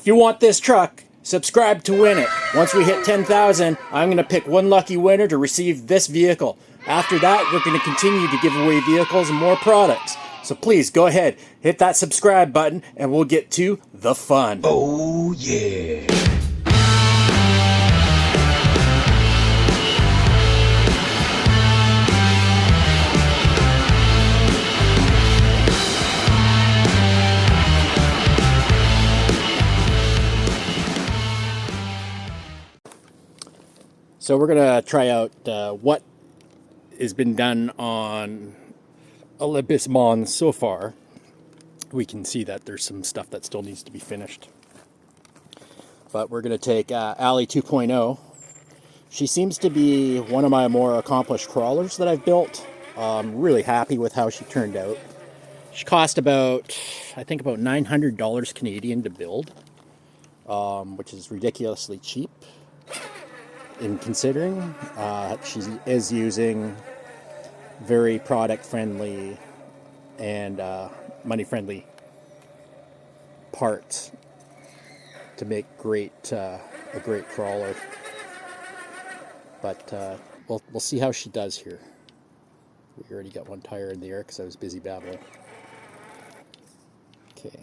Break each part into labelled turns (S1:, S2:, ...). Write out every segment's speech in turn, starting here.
S1: If you want this truck, subscribe to win it. Once we hit 10,000, I'm going to pick one lucky winner to receive this vehicle. After that, we're going to continue to give away vehicles and more products. So please go ahead, hit that subscribe button, and we'll get to the fun.
S2: Oh yeah.
S1: So we're going to try out what has been done on OLYMPUS MONZ so far. We can see that there's some stuff that still needs to be finished. But we're going to take Ali 2.0. She seems to be one of my more accomplished crawlers that I've built. I'm really happy with how she turned out. She cost about, I think about $900 Canadian to build, which is ridiculously cheap in considering. She is using very product friendly and money friendly parts to make a great crawler. But we'll see how she does here. We already got one tire in the air because I was busy babbling. Okay.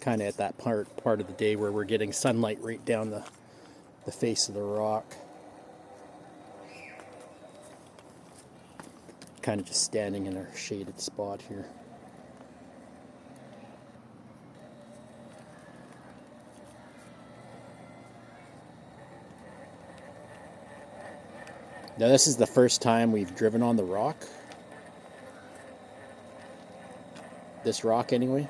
S1: Kind of at that part of the day where we're getting sunlight right down the face of the rock. Kind of just standing in a shaded spot here. Now this is the first time we've driven on the rock. This rock anyway.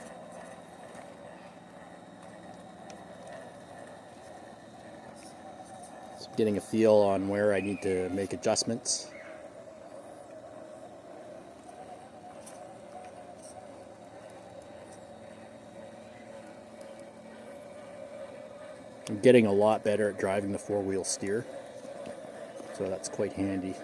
S1: So getting a feel on where I need to make adjustments. I'm getting a lot better at driving the four-wheel steer, so that's quite handy.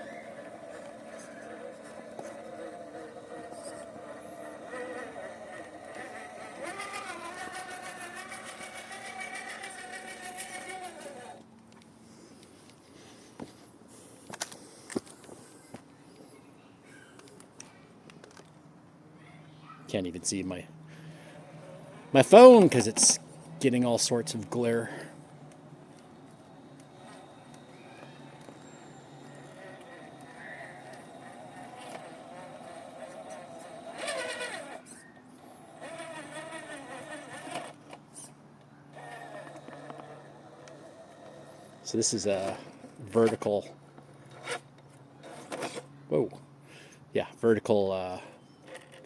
S1: Can't even see my phone because it's getting all sorts of glare. So this is a vertical, vertical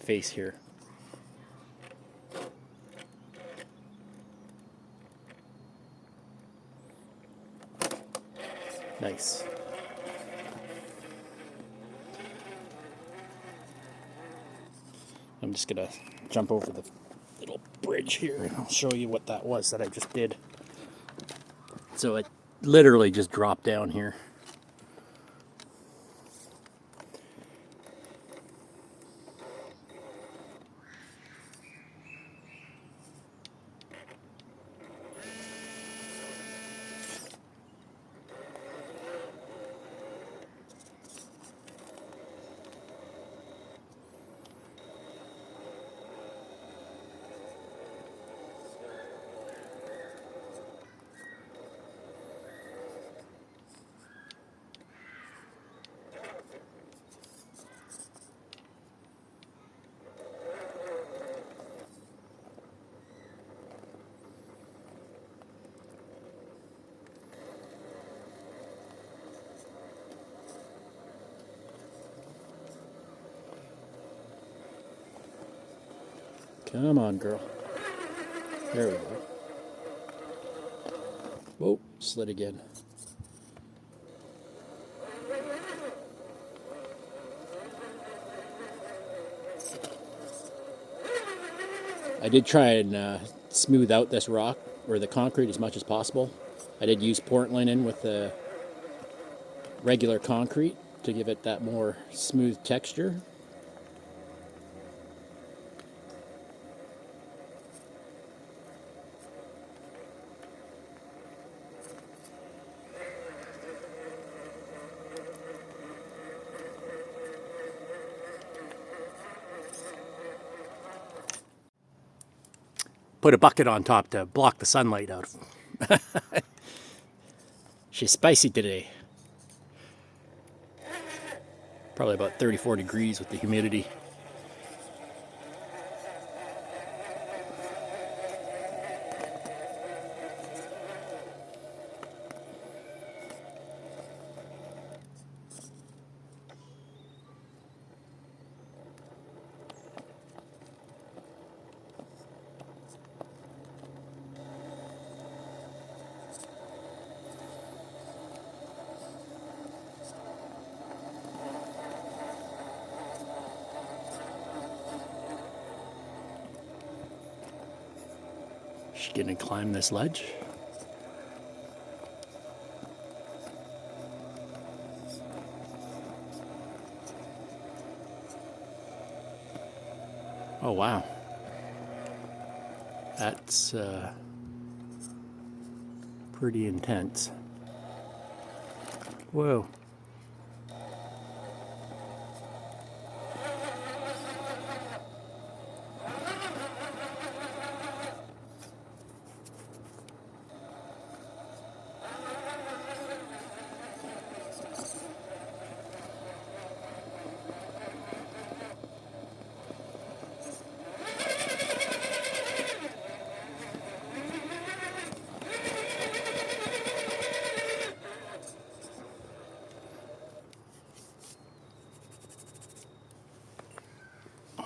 S1: face here. Nice. I'm just gonna jump over the little bridge here and I'll show you what that was that I just did. So it literally just dropped down here. Come on, girl. There we go. Whoa, slid again. I did try and smooth out this rock or the concrete as much as possible. I did use Portland in with the regular concrete to give it that more smooth texture. put a bucket on top to block the sunlight out. She's spicy today. Probably about 34 degrees with the humidity. She's gonna climb this ledge. Oh wow. That's pretty intense. Whoa.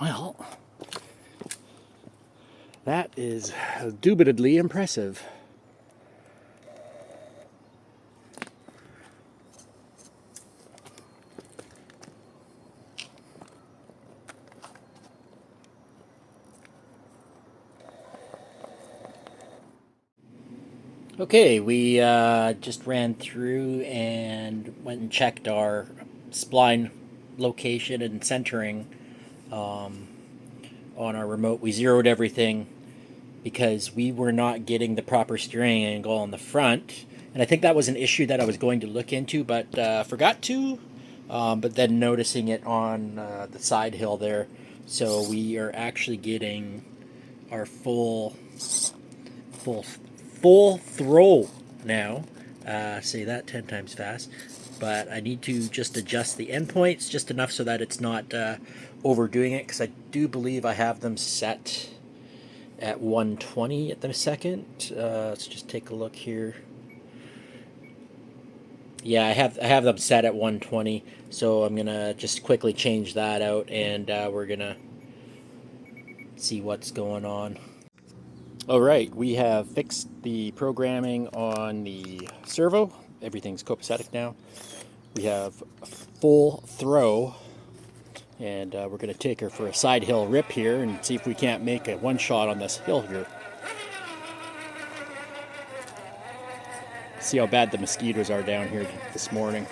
S1: Well, that is indubitably impressive. Okay, we just ran through and went and checked our spline location and centering on our remote. We zeroed everything because we were not getting the proper steering angle on the front, and I think that was an issue that I was going to look into, but forgot to. But then noticing it on the side hill there, so we are actually getting our full throw now. Say that 10 times fast. But I need to just adjust the endpoints just enough so that it's not overdoing it, because I do believe I have them set at 120 at the second. Let's just take a look here. Yeah, I have them set at 120, so I'm gonna just quickly change that out, and we're gonna see what's going on. All right, we have fixed the programming on the servo. Everything's copacetic now. We have full throw, and we're going to take her for a side hill rip here and see if we can't make a one shot on this hill here. See how bad the mosquitoes are down here this morning.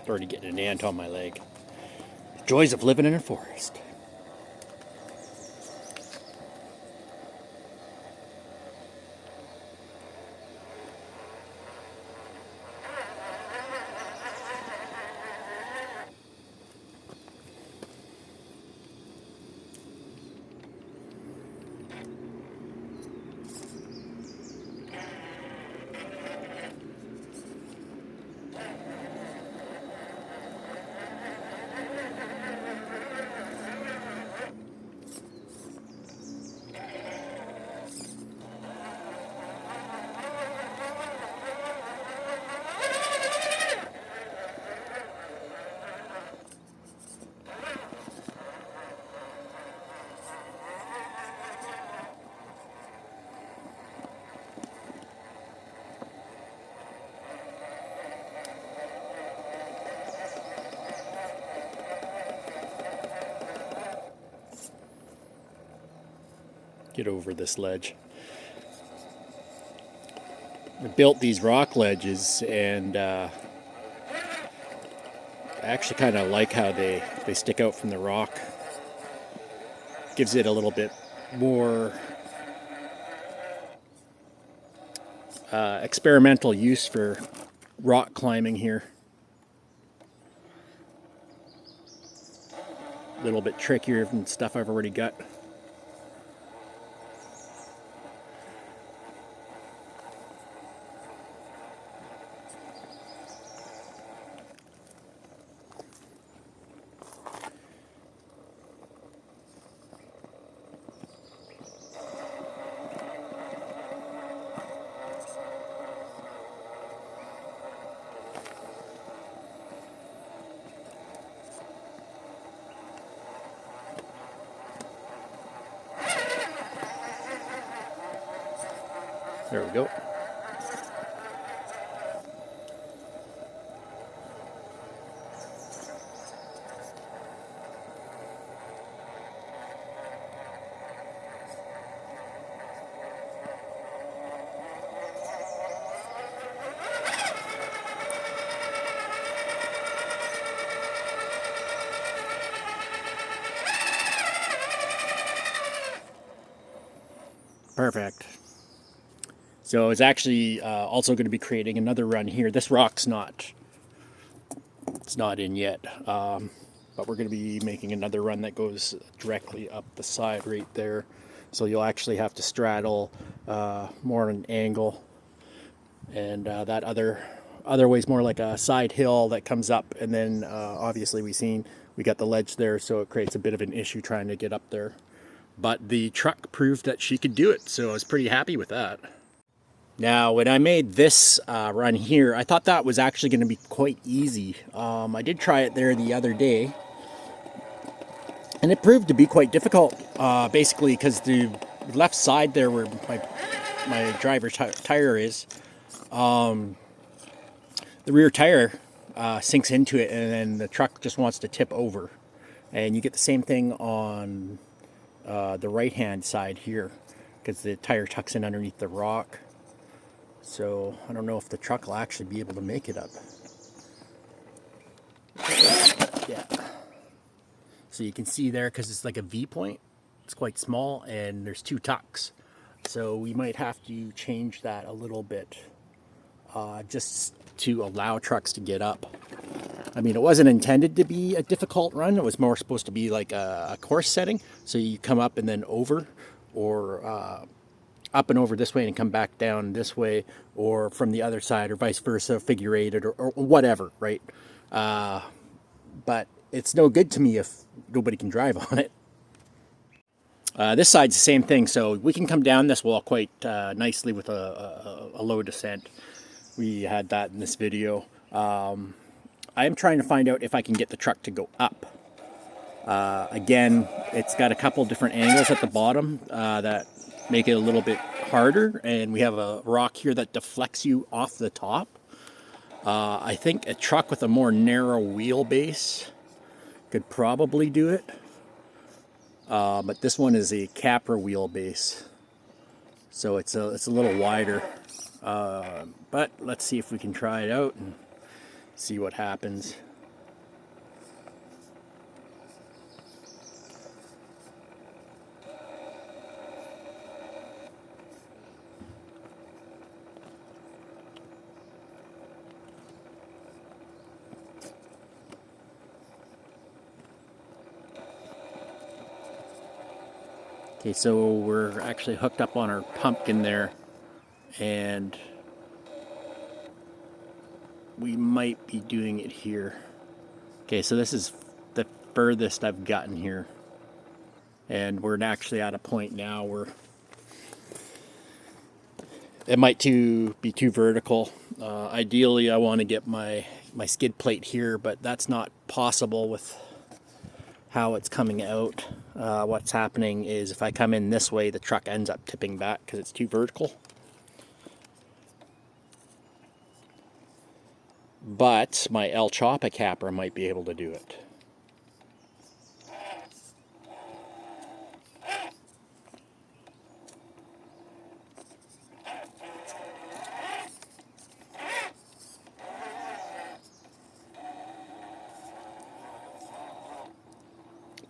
S1: Already getting an ant on my leg. The joys of living in a forest. Get over this ledge. I built these rock ledges, and I actually kind of like how they stick out from the rock. gives it a little bit more experimental use for rock climbing here. A little bit trickier than stuff I've already got. There we go. Perfect. So I was actually also going to be creating another run here. This rock's it's not in yet, but we're going to be making another run that goes directly up the side right there. So you'll actually have to straddle more an angle, and that other way's more like a side hill that comes up, and then obviously we got the ledge there, so it creates a bit of an issue trying to get up there. But the truck proved that she could do it, so I was pretty happy with that. Now, when I made this run here, I thought that was actually going to be quite easy. I did try it there the other day, and it proved to be quite difficult, basically because the left side there where my driver's tire is, the rear tire sinks into it, and then the truck just wants to tip over. And you get the same thing on the right-hand side here, because the tire tucks in underneath the rock. So I don't know if the truck will actually be able to make it up. Yeah. So you can see there, because it's like a V point, it's quite small, and there's two tucks. So we might have to change that a little bit, just to allow trucks to get up. I mean, it wasn't intended to be a difficult run. It was more supposed to be like a course setting. So you come up and then over, or up and over this way and come back down this way, or from the other side, or vice versa, figure eight, or whatever, right? But it's no good to me if nobody can drive on it. This side's the same thing, so we can come down this wall quite nicely with a low descent. We had that in this video. I am trying to find out if I can get the truck to go up. Again, it's got a couple different angles at the bottom that make it a little bit harder, and we have a rock here that deflects you off the top. I think a truck with a more narrow wheelbase could probably do it, but this one is a Capra wheelbase, so it's a little wider. But let's see if we can try it out and see what happens. Okay, so we're actually hooked up on our pumpkin there, and we might be doing it here. Okay, so this is the furthest I've gotten here, and we're actually at a point now where it might be too vertical. Ideally, I want to get my skid plate here, but that's not possible with how it's coming out. What's happening is if I come in this way, the truck ends up tipping back because it's too vertical. But my El Choppa capper might be able to do it.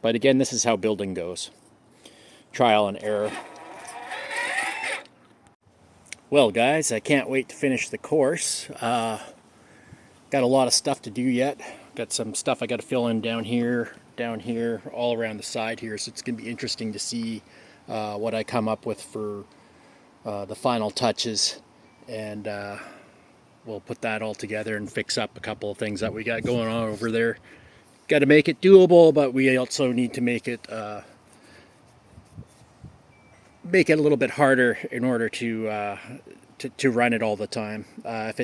S1: But again, this is how building goes. trial and error. Well guys, I can't wait to finish the course. Got a lot of stuff to do yet. Got some stuff I got to fill in down here, all around the side here. So it's going to be interesting to see what I come up with for the final touches. And we'll put that all together and fix up a couple of things that we got going on over there. Got to make it doable, but we also need to make it a little bit harder in order to run it all the time. If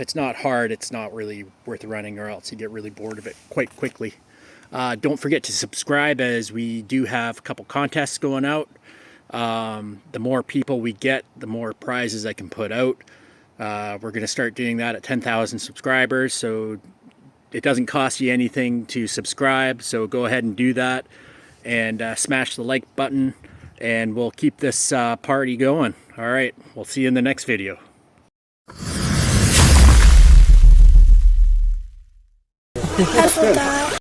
S1: it's not hard, it's not really worth running, or else you get really bored of it quite quickly. Don't forget to subscribe, as we do have a couple contests going out. The more people we get, the more prizes I can put out. We're going to start doing that at 10,000 subscribers, so it doesn't cost you anything to subscribe, so go ahead and do that, and smash the like button, and we'll keep this party going. All right, we'll see you in the next video.
S3: Careful, guys.